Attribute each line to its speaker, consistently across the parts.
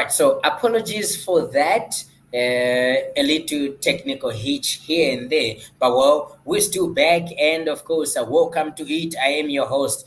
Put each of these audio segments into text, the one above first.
Speaker 1: right, so apologies for that. A little technical hitch here and there, but well, we're still back, and of course, welcome to it. I am your host,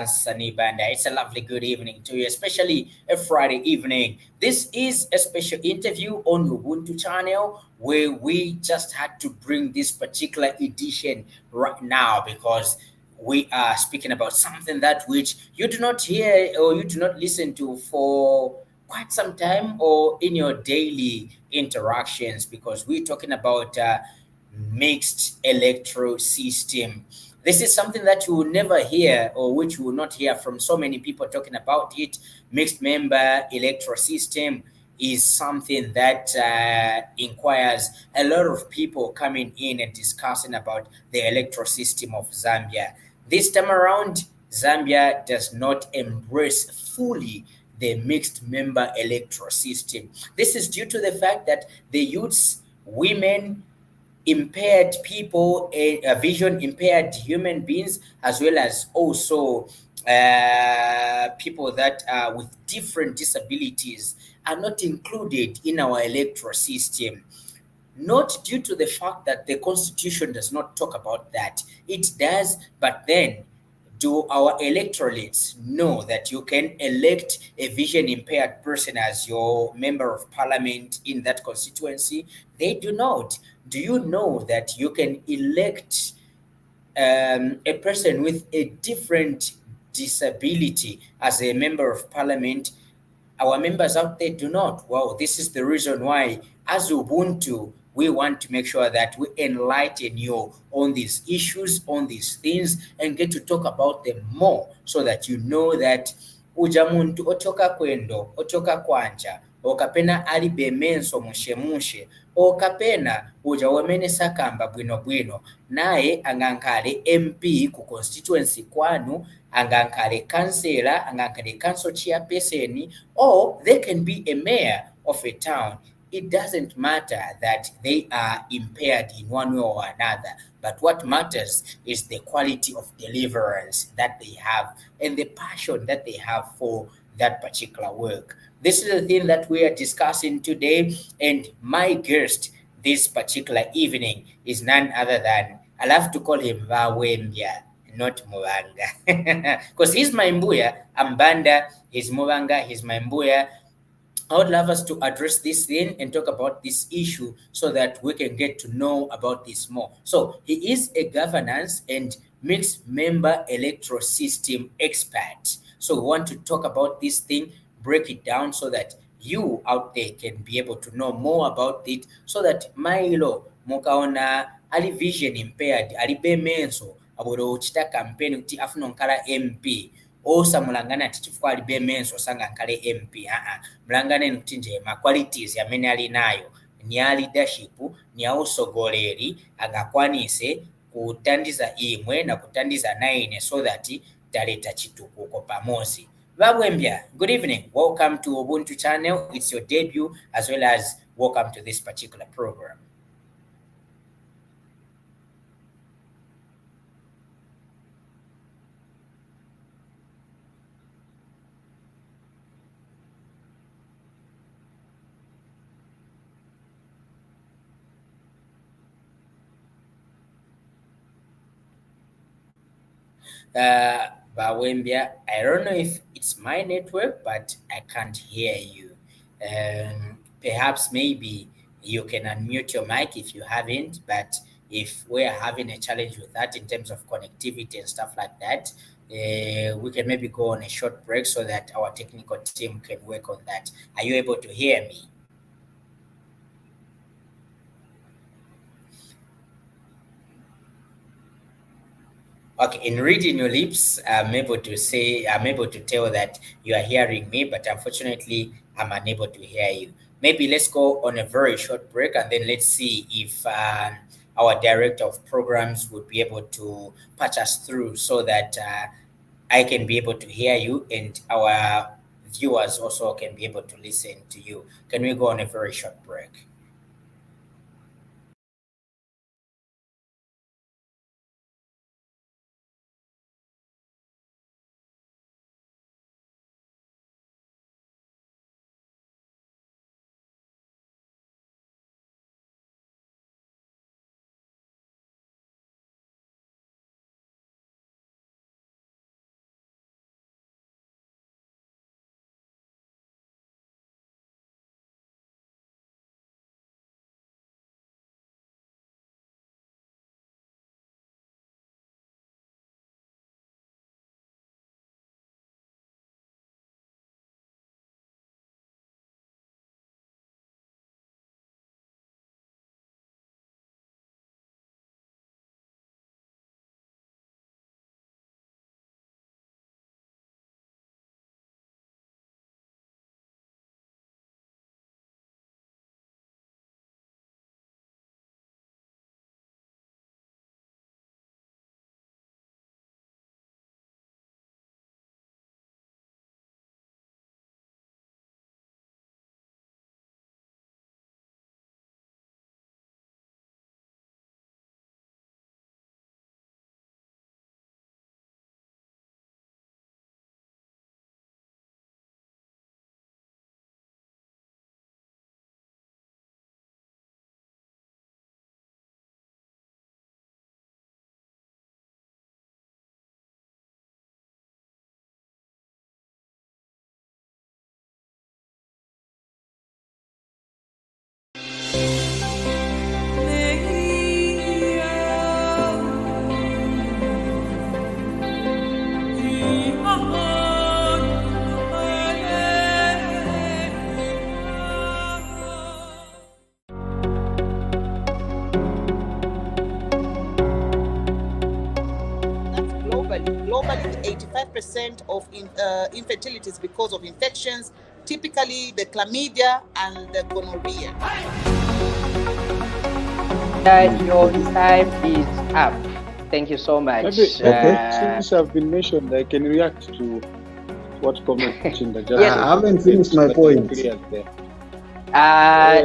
Speaker 1: Sannie. It's a lovely good evening to you, especially a Friday evening. This is a special interview on Ubuntu channel where we just had to bring this particular edition right now because we are speaking about something that which you do not hear or you do not listen to for quite some time or in your daily interactions, because we're talking about mixed electoral system. This is something that you will never hear, or which you will not hear from so many people talking about it. Mixed member electoral system is something that inquires a lot of people coming in and discussing about the electoral system of Zambia. This time around, Zambia does not embrace fully the mixed member electoral system. This is due to the fact that the youths, women, impaired people, vision impaired human beings, as well as also people that are with different disabilities are not included in our electoral system. Not due to the fact that the constitution does not talk about that. It does, but then do our electorates know that you can elect a vision impaired person as your member of parliament in that constituency? They do not. Do you know that you can elect a person with a different disability as a member of parliament? Our members out there do not. Well, this is the reason why, as Ubuntu, we want to make sure that we enlighten you on these issues, on these things, and get to talk about them more so that you know that uja muntu ochoka kwendo, ochoka kwanja, okapena ali bemenso mushemushe, okapena uja wemene sakamba bwino bwino, naye angankale MP ku constituency kwanu, angankale kansela, angankale council chairperson, or they can be a mayor of a town. It doesn't matter that they are impaired in one way or another, but what matters is the quality of deliverance that they have and the passion that they have for that particular work. This is the thing that we are discussing today, and my guest this particular evening is none other than, I love to call him Bwembya, not Mubanga. Because he's my Mbuya, I'm Banda, he's Mubanga, he's my Mbuya. I would love us to address this thing and talk about this issue so that we can get to know about this more. So he is a governance and mixed member electoral system expert. So we want to talk about this thing, break it down so that you out there can be able to know more about it, so that Milo mukaona ali vision impaired, ali bemenso aburo chita campaign kuti afuna nkala MP osamulangana ati chifukwa alibe menso osanga nkale MP. Mulangane kuti nje ma qualities amene ali nayo ni a leadership, ni a usogoleri angakwanise kutandiza imwe na kutandiza naine so that taleta chitukuko pamosi. Bwembya, good evening. Welcome to Ubuntu channel. It's your debut, as well as welcome to this particular program. Bwembya, I don't know if it's my network, but I can't hear you. Perhaps maybe you can unmute your mic if you haven't, but if we're having a challenge with that in terms of connectivity and stuff like that, we can maybe go on a short break so that our technical team can work on that. Are you able to hear me? Okay, in reading your lips, I'm able to tell that you are hearing me, but unfortunately, I'm unable to hear you. Maybe let's go on a very short break and then let's see if our director of programs would be able to patch us through so that I can be able to hear you and our viewers also can be able to listen to you. Can we go on a very short break?
Speaker 2: Globally, 85% of infertility is because of infections, typically the chlamydia and the gonorrhea.
Speaker 3: Your time is up. Thank you so much.
Speaker 4: Okay. Since I've been mentioned, I can react to what comment Chinda just
Speaker 3: Yes.
Speaker 5: I haven't finished my point.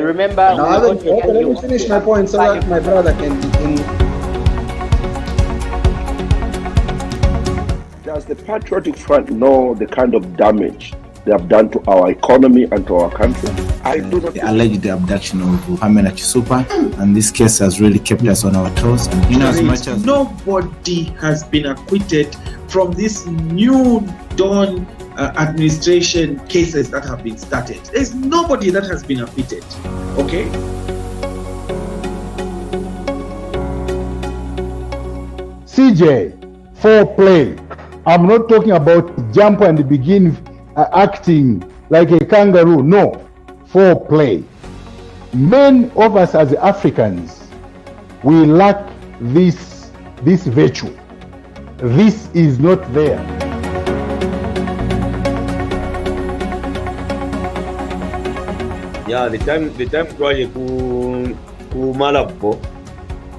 Speaker 3: Remember,
Speaker 5: no, let me finish my point so that my brother can.
Speaker 6: Does the Patriotic Front know the kind of damage they have done to our economy and to our country? I do not.
Speaker 7: The alleged abduction of Pamela Chisupa, and this case has really kept us on our toes. And in as much as
Speaker 8: nobody has been acquitted from this new dawn administration cases that have been started. There's nobody that has been acquitted. Okay.
Speaker 9: CJ, foreplay. I'm not talking about jump and begin acting like a kangaroo. No, foreplay. Many of us as Africans, we lack this virtue. This is not there.
Speaker 10: Yeah, the time twaye ku Malabo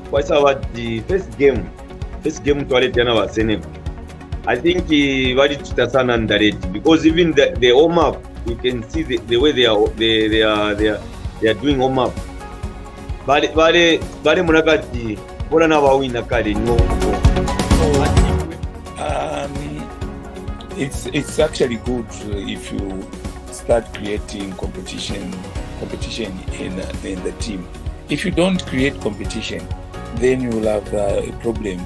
Speaker 10: was our the first game twale tena wa Senegal. I think very tutasana underrated because even the warm up, you can see the way they are doing warm up. Bale munakati bola na bawina kale no.
Speaker 11: It's actually good if you start creating competition in the team. If you don't create competition, then you will have a problem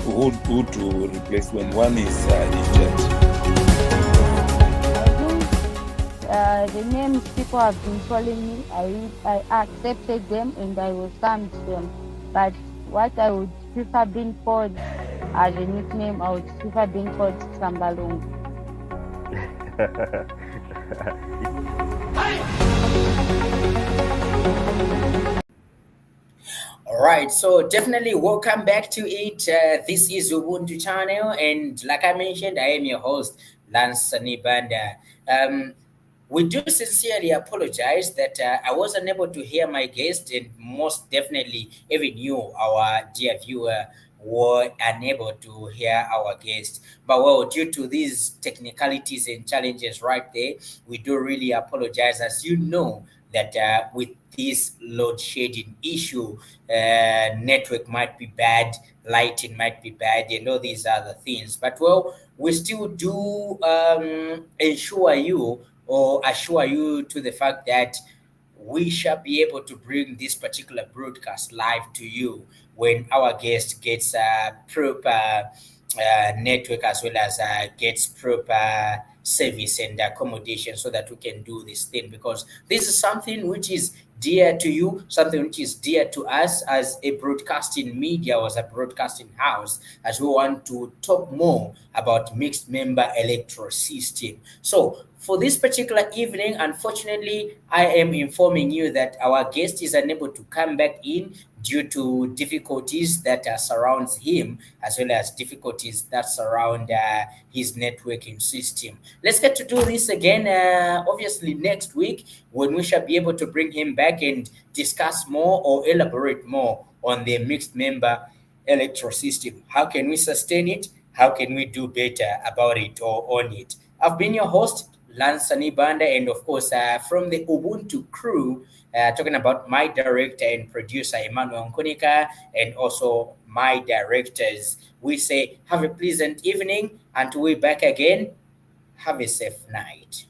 Speaker 11: who to replace when one is injured.
Speaker 12: The names people have been calling me, I accepted them and I welcomed them. But what I would prefer being called as a nickname, I would prefer being called Sambalungu.
Speaker 1: All right, so definitely welcome back to it. This is Ubuntu channel, and like I mentioned, I am your host, Sannie. We do sincerely apologize that I was unable to hear my guest, and most definitely even you, our dear viewer, were unable to hear our guest. But well, due to these technicalities and challenges right there, we do really apologize. As you know, that with this load shedding issue, network might be bad, lighting might be bad, and all these other things. But well, we still do assure you to the fact that we shall be able to bring this particular broadcast live to you when our guest gets proper network, as well as gets proper service and accommodation, so that we can do this thing, because this is something which is dear to you, something which is dear to us as a broadcasting media or as a broadcasting house, as we want to talk more about mixed member electoral system. So for this particular evening, unfortunately, I am informing you that our guest is unable to come back in due to difficulties that surrounds him, as well as difficulties that surround his networking system. Let's get to do this again, obviously next week, when we shall be able to bring him back and discuss more or elaborate more on the mixed member electoral system. How can we sustain it? How can we do better about it or on it? I've been your host, Sannie, and of course, from the Ubuntu crew, talking about my director and producer, Emmanuel Nkonika, and also my directors. We say, have a pleasant evening until we're back again. Have a safe night.